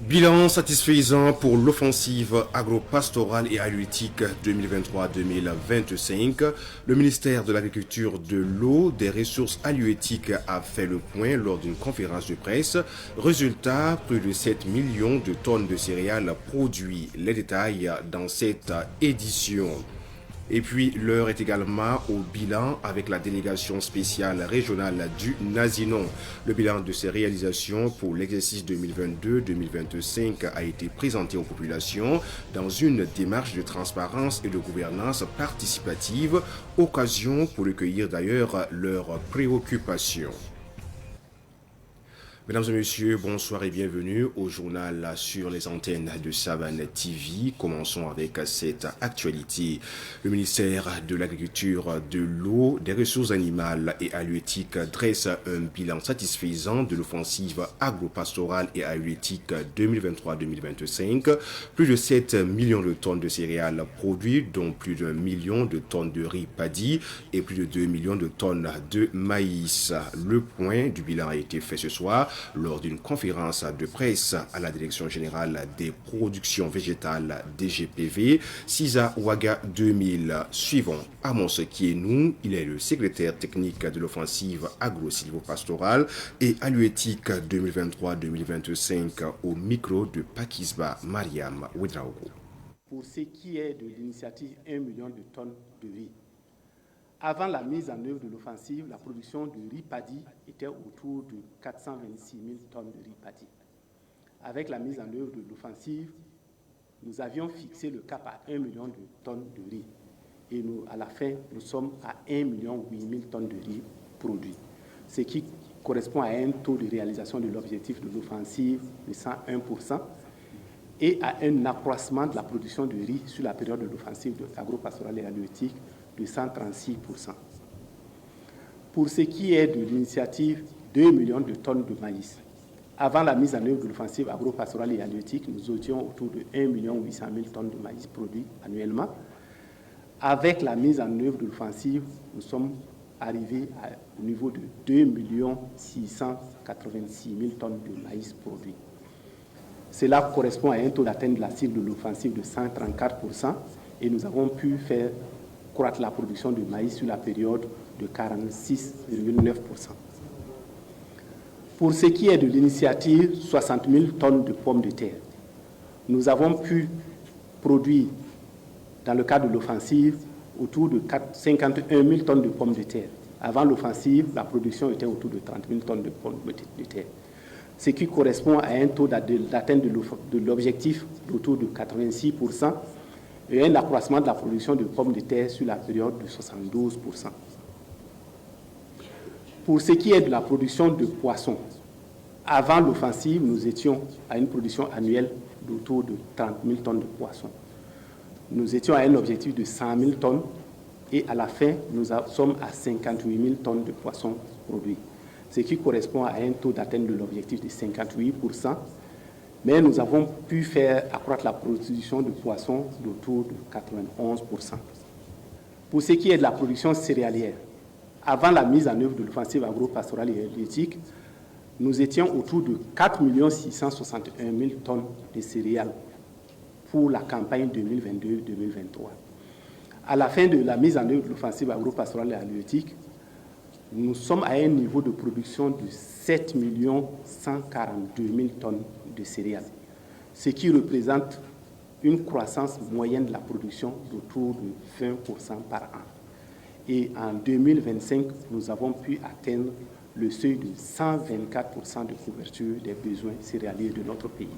Bilan satisfaisant pour l'offensive agro-pastorale et halieutique 2023-2025. Le ministère de l'Agriculture, de l'Eau, des Ressources halieutiques a fait le point lors d'une conférence de presse. Résultat, plus de 7 millions de tonnes de céréales produits. Les détails dans cette édition. Et puis, l'heure est également au bilan avec la délégation spéciale régionale du Nazinon. Le bilan de ces réalisations pour l'exercice 2022-2025 a été présenté aux populations dans une démarche de transparence et de gouvernance participative, occasion pour recueillir d'ailleurs leurs préoccupations. Mesdames et messieurs, bonsoir et bienvenue au journal sur les antennes de Savane TV. Commençons avec cette actualité. Le ministère de l'Agriculture, de l'Eau, des Ressources animales et halieutiques dresse un bilan satisfaisant de l'offensive agro-pastorale et halieutique 2023-2025. Plus de 7 millions de tonnes de céréales produites, dont plus d'1 million de tonnes de riz paddy et plus de 2 millions de tonnes de maïs. Le point du bilan a été fait ce soir lors d'une conférence de presse à la Direction générale des productions végétales DGPV, CISA Ouaga 2000. Suivons Amos Kienou, il est le secrétaire technique de l'offensive agro-silvopastorale et halieutique 2023-2025 au micro de Pakisba Mariam Ouedraogo. Pour ce qui est de l'initiative 1 million de tonnes de riz, avant la mise en œuvre de l'offensive, la production de riz paddy était autour de 426 000 tonnes de riz paddy. Avec la mise en œuvre de l'offensive, nous avions fixé le cap à 1 million de tonnes de riz. Et à la fin, nous sommes à 1 million 8 000 tonnes de riz produits, ce qui correspond à un taux de réalisation de l'objectif de l'offensive de 101% et à un accroissement de la production de riz sur la période de l'offensive agro-pastorale et halieutique de 136%. Pour ce qui est de l'initiative 2 millions de tonnes de maïs, avant la mise en œuvre de l'offensive agro-pastorale et halieutique, nous étions autour de 1 800 000 tonnes de maïs produits annuellement. Avec la mise en œuvre de l'offensive, nous sommes arrivés au niveau de 2 686 000 tonnes de maïs produits. Cela correspond à un taux d'atteinte de la cible de l'offensive de 134% et nous avons pu faire croître la production de maïs sur la période de 46,9%. Pour ce qui est de l'initiative 60 000 tonnes de pommes de terre, nous avons pu produire dans le cadre de l'offensive autour de 51 000 tonnes de pommes de terre. Avant l'offensive, la production était autour de 30 000 tonnes de pommes de terre, ce qui correspond à un taux d'atteinte de l'objectif d'autour de 86%, et un accroissement de la production de pommes de terre sur la période de 72%. Pour ce qui est de la production de poissons, avant l'offensive, nous étions à une production annuelle d'autour de 30 000 tonnes de poissons. Nous étions à un objectif de 100 000 tonnes et à la fin, nous sommes à 58 000 tonnes de poissons produits, ce qui correspond à un taux d'atteinte de l'objectif de 58%. Mais nous avons pu faire accroître la production de poissons d'autour de 91%. Pour ce qui est de la production céréalière, avant la mise en œuvre de l'offensive agro-pastorale et halieutique, nous étions autour de 4 661 000 tonnes de céréales pour la campagne 2022-2023. À la fin de la mise en œuvre de l'offensive agro-pastorale et halieutique, nous sommes à un niveau de production de 7 142 000 tonnes de céréales, ce qui représente une croissance moyenne de la production d'autour de 20% par an. Et en 2025, nous avons pu atteindre le seuil de 124% de couverture des besoins céréaliers de notre pays.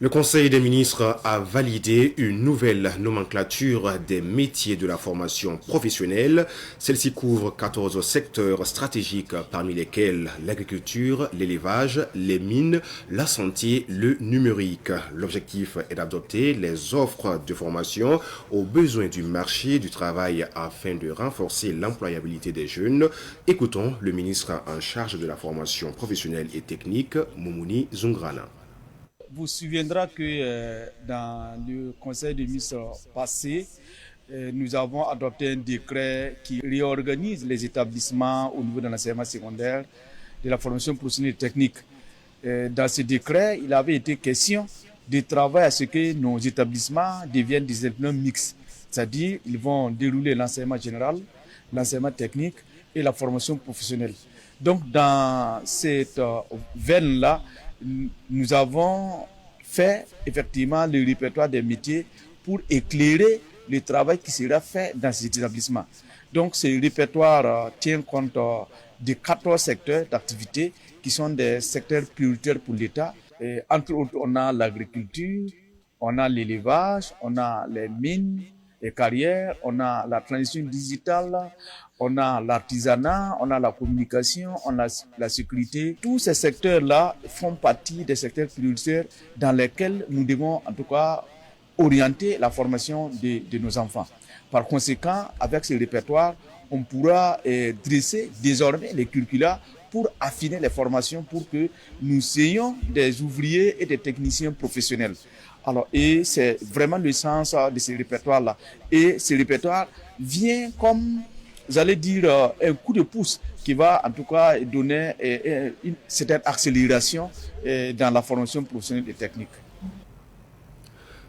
Le Conseil des ministres a validé une nouvelle nomenclature des métiers de la formation professionnelle. Celle-ci couvre 14 secteurs stratégiques, parmi lesquels l'agriculture, l'élevage, les mines, la santé, le numérique. L'objectif est d'adopter les offres de formation aux besoins du marché du travail afin de renforcer l'employabilité des jeunes. Écoutons le ministre en charge de la formation professionnelle et technique, Moumouni Zungrana. Vous vous souviendrez que dans le Conseil des ministres passé, nous avons adopté un décret qui réorganise les établissements au niveau de l'enseignement secondaire, de la formation professionnelle et technique. dans ce décret, il avait été question de travailler à ce que nos établissements deviennent des établissements mixtes. C'est-à-dire, ils vont dérouler l'enseignement général, l'enseignement technique et la formation professionnelle. Donc, dans cette veine-là, nous avons fait effectivement le répertoire des métiers pour éclairer le travail qui sera fait dans ces établissements. Donc, ce répertoire tient compte de 14 secteurs d'activité qui sont des secteurs prioritaires pour l'État. Et entre autres, on a l'agriculture, on a l'élevage, on a les mines, les carrières, on a la transition digitale, on a l'artisanat, on a la communication, on a la sécurité. Tous ces secteurs-là font partie des secteurs prioritaires dans lesquels nous devons en tout cas orienter la formation de nos enfants. Par conséquent, avec ce répertoire, on pourra dresser désormais les curricula pour affiner les formations pour que nous ayons des ouvriers et des techniciens professionnels. Alors, et c'est vraiment le sens de ce répertoire-là. Et ce répertoire vient comme, j'allais dire, un coup de pouce qui va en tout cas donner une certaine accélération dans la formation professionnelle et technique.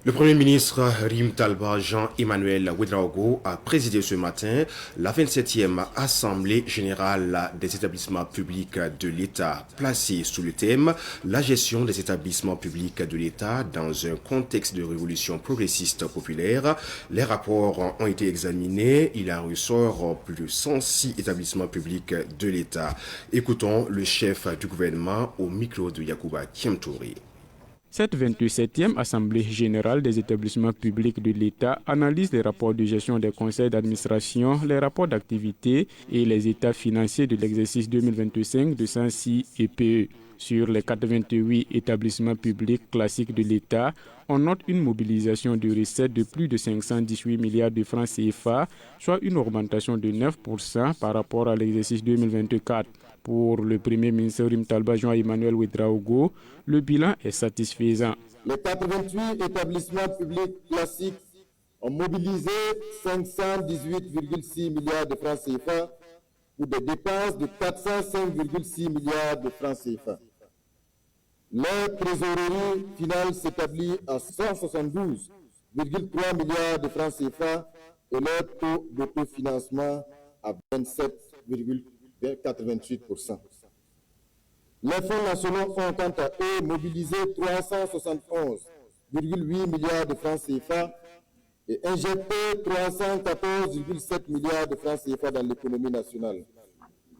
Le Premier ministre Rim Talba Jean-Emmanuel Ouedraogo a présidé ce matin la 27e Assemblée générale des établissements publics de l'État, placée sous le thème « La gestion des établissements publics de l'État dans un contexte de révolution progressiste populaire ». Les rapports ont été examinés. Il en ressort plus de 106 établissements publics de l'État. Écoutons le chef du gouvernement au micro de Yacouba Kiemtouré. Cette 27e Assemblée générale des établissements publics de l'État analyse les rapports de gestion des conseils d'administration, les rapports d'activité et les états financiers de l'exercice 2025 de 106 EPE. Sur les 88 établissements publics classiques de l'État, on note une mobilisation de recettes de plus de 518 milliards de francs CFA, soit une augmentation de 9% par rapport à l'exercice 2024. Pour le Premier ministre Rim Talba Jean-Emmanuel Ouedraogo, le bilan est satisfaisant. Les 88 établissements publics classiques ont mobilisé 518,6 milliards de francs CFA pour des dépenses de 405,6 milliards de francs CFA. Leur trésorerie finale s'établit à 172,3 milliards de francs CFA et leur taux d'autofinancement à 27,88%. Les fonds nationaux ont quant à eux mobilisé 371,8 milliards de francs CFA et injecté 314,7 milliards de francs CFA dans l'économie nationale.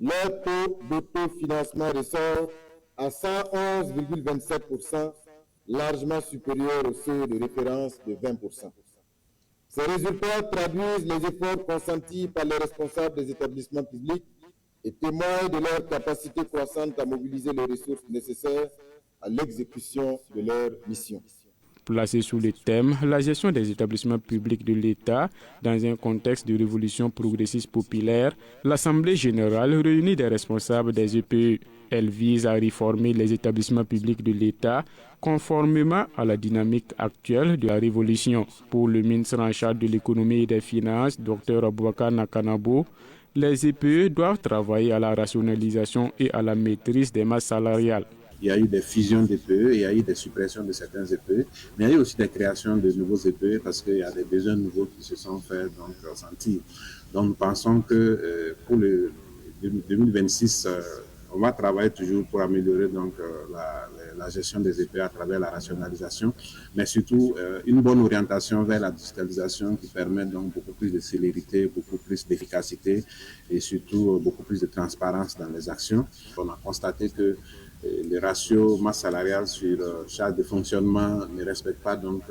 Leur taux d'autofinancement ressort à 111,27%, largement supérieur au seuil de référence de 20%. Ces résultats traduisent les efforts consentis par les responsables des établissements publics et témoignent de leur capacité croissante à mobiliser les ressources nécessaires à l'exécution de leur mission. Placé sous le thème « La gestion des établissements publics de l'État dans un contexte de révolution progressiste populaire », l'Assemblée générale réunit des responsables des EPE. Elle vise à réformer les établissements publics de l'État conformément à la dynamique actuelle de la révolution. Pour le ministre en charge de l'économie et des finances, Dr Aboubakar Nakanabo, les EPE doivent travailler à la rationalisation et à la maîtrise des masses salariales. Il y a eu des fusions d'EPE, il y a eu des suppressions de certains EPE, mais il y a eu aussi des créations de nouveaux EPE parce qu'il y a des besoins nouveaux qui se sont faits ressentir. Donc nous pensons que pour le 2026, on va travailler toujours pour améliorer la gestion des EPE à travers la rationalisation, mais surtout une bonne orientation vers la digitalisation qui permet donc beaucoup plus de célérité, beaucoup plus d'efficacité et surtout beaucoup plus de transparence dans les actions. On a constaté que les ratios masse salariale sur charge de fonctionnement ne respectent pas donc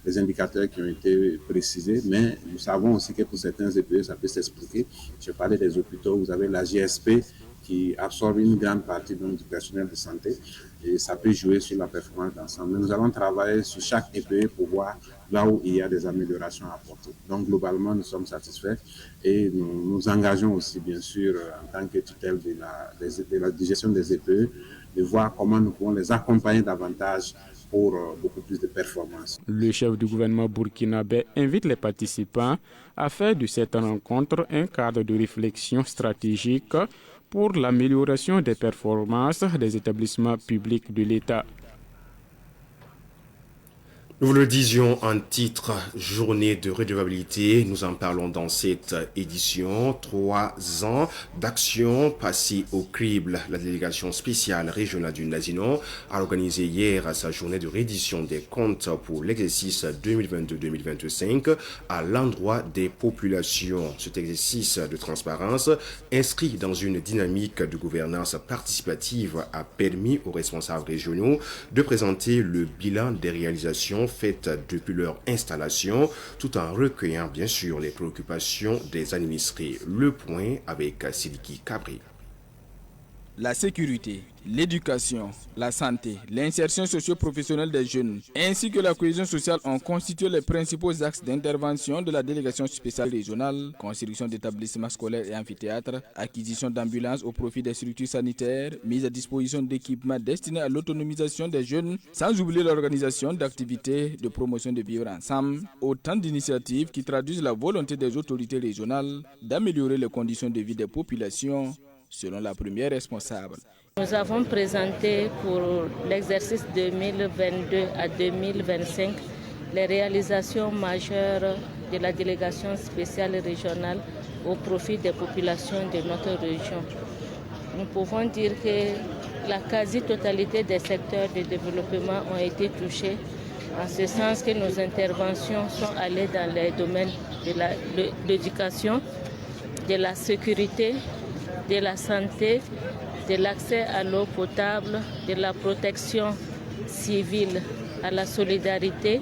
les indicateurs qui ont été précisés, mais nous savons aussi que pour certains EPE, ça peut s'expliquer. Je parlais des hôpitaux, vous avez la GSP qui absorbe une grande partie donc, du personnel de santé et ça peut jouer sur la performance d'ensemble. Nous allons travailler sur chaque EPE pour voir là où il y a des améliorations à apporter. Donc globalement, nous sommes satisfaits et nous nous engageons aussi bien sûr en tant que tutelle de la gestion des EPE de voir comment nous pouvons les accompagner davantage pour beaucoup plus de performances. Le chef du gouvernement burkinabé invite les participants à faire de cette rencontre un cadre de réflexion stratégique pour l'amélioration des performances des établissements publics de l'État. Nous le disions en titre, journée de redevabilité. Nous en parlons dans cette édition. 3 ans d'action passée au crible. La délégation spéciale régionale du Nazinon a organisé hier sa journée de reddition des comptes pour l'exercice 2022-2025 à l'endroit des populations. Cet exercice de transparence, inscrit dans une dynamique de gouvernance participative, a permis aux responsables régionaux de présenter le bilan des réalisations faites depuis leur installation, tout en recueillant bien sûr les préoccupations des administrés. Le point avec Sidiki Kabri. La sécurité, l'éducation, la santé, l'insertion socio-professionnelle des jeunes, ainsi que la cohésion sociale ont constitué les principaux axes d'intervention de la délégation spéciale régionale, construction d'établissements scolaires et amphithéâtres, acquisition d'ambulances au profit des structures sanitaires, mise à disposition d'équipements destinés à l'autonomisation des jeunes, sans oublier l'organisation d'activités de promotion de vivre ensemble, autant d'initiatives qui traduisent la volonté des autorités régionales d'améliorer les conditions de vie des populations, selon la première responsable. Nous avons présenté pour l'exercice 2022 à 2025 les réalisations majeures de la délégation spéciale régionale au profit des populations de notre région. Nous pouvons dire que la quasi-totalité des secteurs de développement ont été touchés, en ce sens que nos interventions sont allées dans les domaines de l'éducation, de la sécurité, de la santé, de l'accès à l'eau potable, de la protection civile, à la solidarité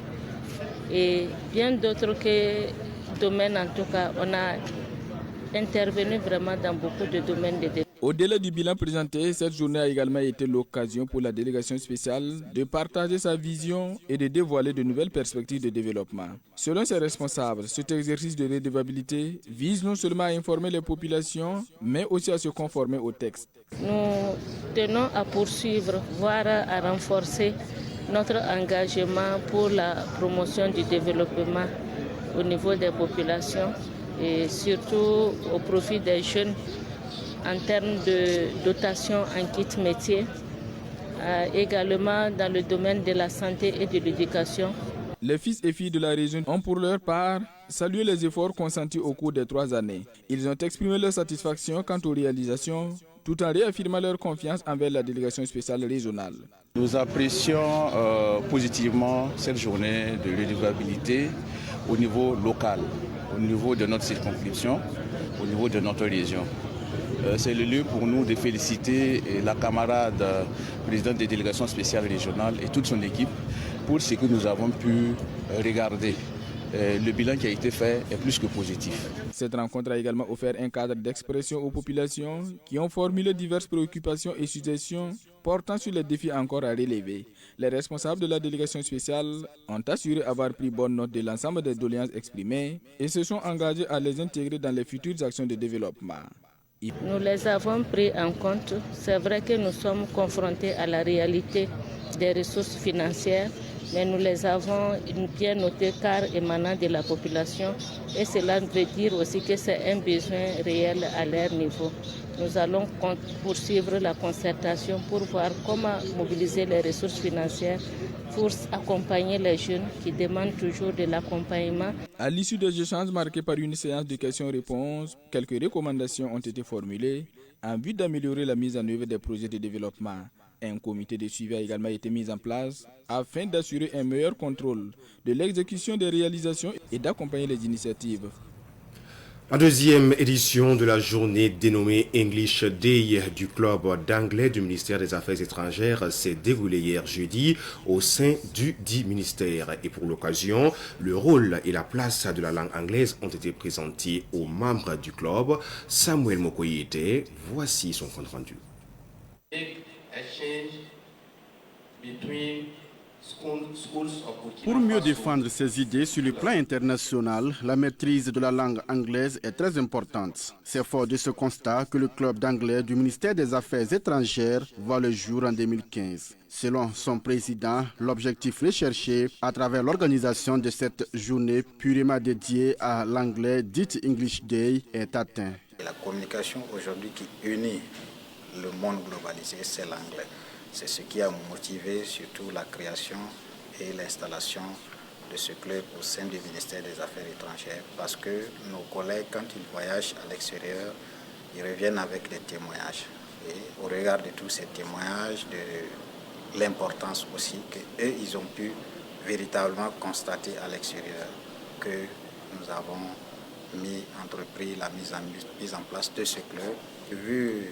et bien d'autres domaines. En tout cas, on a intervenu vraiment dans beaucoup de domaines de développement. Au-delà du bilan présenté, cette journée a également été l'occasion pour la délégation spéciale de partager sa vision et de dévoiler de nouvelles perspectives de développement. Selon ses responsables, cet exercice de redevabilité vise non seulement à informer les populations, mais aussi à se conformer au texte. Nous tenons à poursuivre, voire à renforcer notre engagement pour la promotion du développement au niveau des populations et surtout au profit des jeunes en termes de dotation en kit métier, également dans le domaine de la santé et de l'éducation. Les fils et filles de la région ont pour leur part salué les efforts consentis au cours des 3 années. Ils ont exprimé leur satisfaction quant aux réalisations, tout en réaffirmant leur confiance envers la délégation spéciale régionale. Nous apprécions positivement cette journée de redevabilité au niveau local, au niveau de notre circonscription, au niveau de notre région. C'est le lieu pour nous de féliciter la camarade présidente des délégations spéciales régionales et toute son équipe pour ce que nous avons pu regarder. Le bilan qui a été fait est plus que positif. Cette rencontre a également offert un cadre d'expression aux populations qui ont formulé diverses préoccupations et suggestions portant sur les défis encore à relever. Les responsables de la délégation spéciale ont assuré avoir pris bonne note de l'ensemble des doléances exprimées et se sont engagés à les intégrer dans les futures actions de développement. Nous les avons pris en compte. C'est vrai que nous sommes confrontés à la réalité des ressources financières, mais nous les avons bien notées car émanant de la population et cela veut dire aussi que c'est un besoin réel à leur niveau. Nous allons poursuivre la concertation pour voir comment mobiliser les ressources financières pour accompagner les jeunes qui demandent toujours de l'accompagnement. À l'issue des échanges marqués par une séance de questions-réponses, quelques recommandations ont été formulées en vue d'améliorer la mise en œuvre des projets de développement. Un comité de suivi a également été mis en place afin d'assurer un meilleur contrôle de l'exécution des réalisations et d'accompagner les initiatives. La deuxième édition de la journée dénommée English Day du club d'anglais du ministère des Affaires étrangères s'est déroulée hier jeudi au sein du dit ministère. Et pour l'occasion, le rôle et la place de la langue anglaise ont été présentés aux membres du club. Samuel Mokoyete, voici son compte rendu. Pour mieux défendre ses idées sur le plan international, la maîtrise de la langue anglaise est très importante. C'est fort de ce constat que le club d'anglais du ministère des Affaires étrangères voit le jour en 2015. Selon son président, l'objectif recherché à travers l'organisation de cette journée purement dédiée à l'anglais dite English Day est atteint. Et la communication aujourd'hui qui unit le monde globalisé, c'est l'anglais. C'est ce qui a motivé surtout la création et l'installation de ce club au sein du ministère des Affaires étrangères, parce que nos collègues, quand ils voyagent à l'extérieur, ils reviennent avec des témoignages. Et au regard de tous ces témoignages, de l'importance aussi qu'eux, ils ont pu véritablement constater à l'extérieur que nous avons entrepris la mise en place de ce club. Vu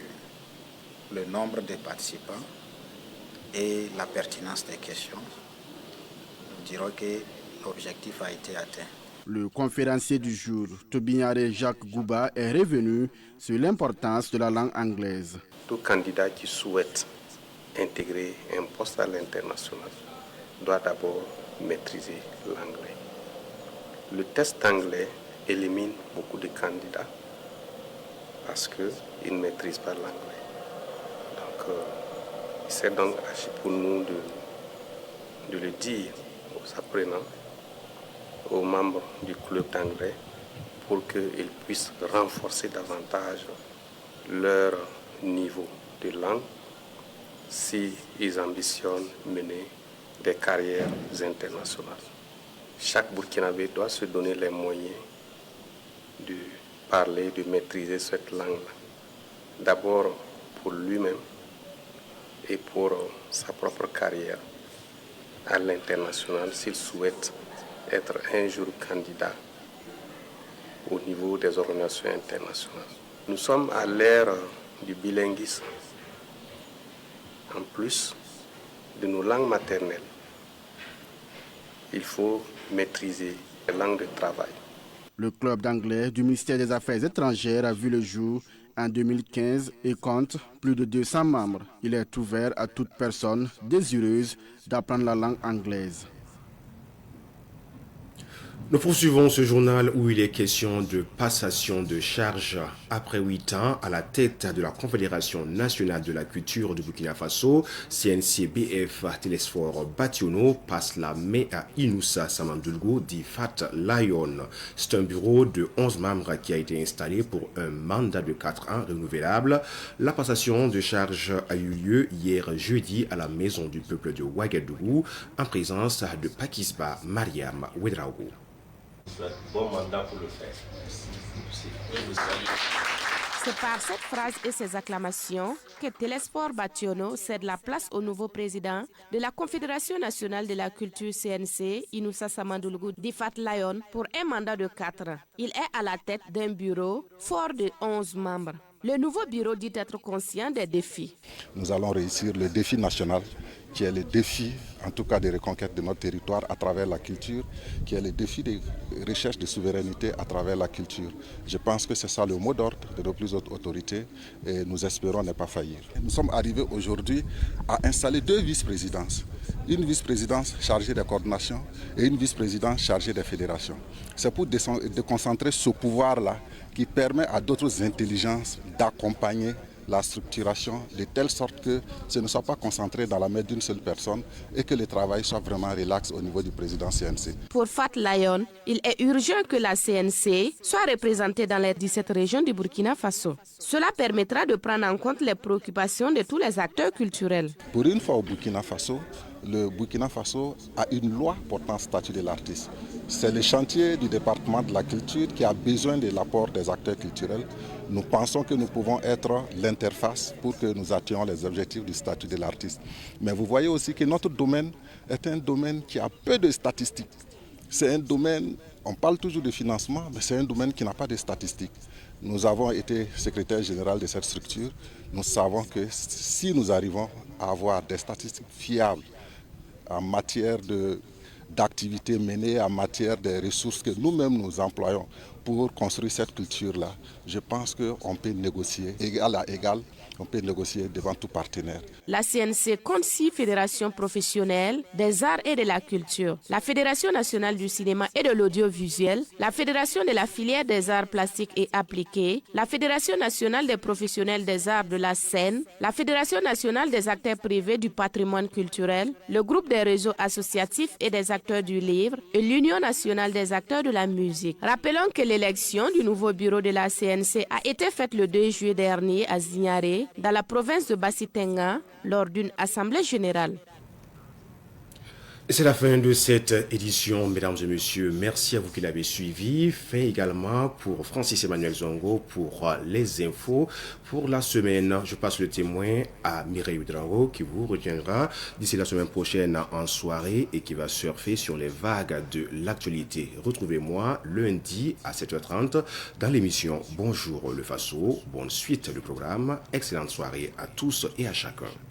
le nombre de participants et la pertinence des questions, nous dirons que l'objectif a été atteint. Le conférencier du jour, Tobignare Jacques Gouba, est revenu sur l'importance de la langue anglaise. Tout candidat qui souhaite intégrer un poste à l'international doit d'abord maîtriser l'anglais. Le test anglais élimine beaucoup de candidats parce qu'ils ne maîtrisent pas l'anglais. Donc, c'est donc agi pour nous de le dire aux apprenants, aux membres du club d'anglais, pour qu'ils puissent renforcer davantage leur niveau de langue s'ils ambitionnent mener des carrières internationales. Chaque Burkinabé doit se donner les moyens de parler, de maîtriser cette langue-là. D'abord pour lui-même et pour sa propre carrière à l'international s'il souhaite être un jour candidat au niveau des organisations internationales. Nous sommes à l'ère du bilinguisme. En plus de nos langues maternelles, il faut maîtriser les langues de travail. Le club d'anglais du ministère des Affaires étrangères a vu le jour en 2015 et compte plus de 200 membres. Il est ouvert à toute personne désireuse d'apprendre la langue anglaise. Nous poursuivons ce journal où il est question de passation de charge. Après 8 ans, à la tête de la Confédération nationale de la culture du Burkina Faso, CNCBF Télésphore Bationo passe la main à Inoussa Samandoulgo dit Fat Lion. C'est un bureau de 11 membres qui a été installé pour un mandat de 4 ans renouvelable. La passation de charge a eu lieu hier jeudi à la Maison du peuple de Ouagadougou en présence de Pakisba Mariam Ouedraogo. Bon mandat pour le faire. C'est par cette phrase et ces acclamations que Télésphore Bationo cède la place au nouveau président de la Confédération nationale de la culture CNC, Inoussa Samandoulgo dit Fat Lion, pour un mandat de 4 ans. Il est à la tête d'un bureau fort de 11 membres. Le nouveau bureau dit être conscient des défis. Nous allons réussir le défi national, qui est le défi, en tout cas, de reconquête de notre territoire à travers la culture, qui est le défi de recherche de souveraineté à travers la culture. Je pense que c'est ça le mot d'ordre de nos plus hautes autorités et nous espérons ne pas faillir. Nous sommes arrivés aujourd'hui à installer 2 vice-présidences. Une vice-présidence chargée des coordinations et une vice-présidence chargée des fédérations. C'est pour déconcentrer ce pouvoir-là qui permet à d'autres intelligences d'accompagner la structuration de telle sorte que ce ne soit pas concentré dans la main d'une seule personne et que le travail soit vraiment relax au niveau du président CNC. Pour Fat Lion, il est urgent que la CNC soit représentée dans les 17 régions du Burkina Faso. Cela permettra de prendre en compte les préoccupations de tous les acteurs culturels. Pour une fois au Burkina Faso, le Burkina Faso a une loi portant statut de l'artiste. C'est le chantier du département de la culture qui a besoin de l'apport des acteurs culturels. Nous pensons que nous pouvons être l'interface pour que nous atteignions les objectifs du statut de l'artiste. Mais vous voyez aussi que notre domaine est un domaine qui a peu de statistiques. C'est un domaine, on parle toujours de financement, mais c'est un domaine qui n'a pas de statistiques. Nous avons été secrétaire général de cette structure. Nous savons que si nous arrivons à avoir des statistiques fiables en matière d'activités menées, en matière des ressources que nous-mêmes nous employons pour construire cette culture-là, je pense qu'on peut négocier égal à égal on peut négocier devant tout partenaire. La CNC compte 6 fédérations professionnelles des arts et de la culture. La Fédération nationale du cinéma et de l'audiovisuel, la Fédération de la filière des arts plastiques et appliqués, la Fédération nationale des professionnels des arts de la scène, la Fédération nationale des acteurs privés du patrimoine culturel, le groupe des réseaux associatifs et des acteurs du livre et l'Union nationale des acteurs de la musique. Rappelons que l'élection du nouveau bureau de la CNC a été faite le 2 juillet dernier à Zignaré, dans la province de Bassi-Tenga, lors d'une assemblée générale. C'est la fin de cette édition, mesdames et messieurs. Merci à vous qui l'avez suivi. Fin également pour Francis Emmanuel Zongo pour les infos. Pour la semaine, je passe le témoin à Mireille Ouedraogo qui vous retiendra d'ici la semaine prochaine en soirée et qui va surfer sur les vagues de l'actualité. Retrouvez-moi lundi à 7h30 dans l'émission Bonjour le Faso. Bonne suite du programme. Excellente soirée à tous et à chacun.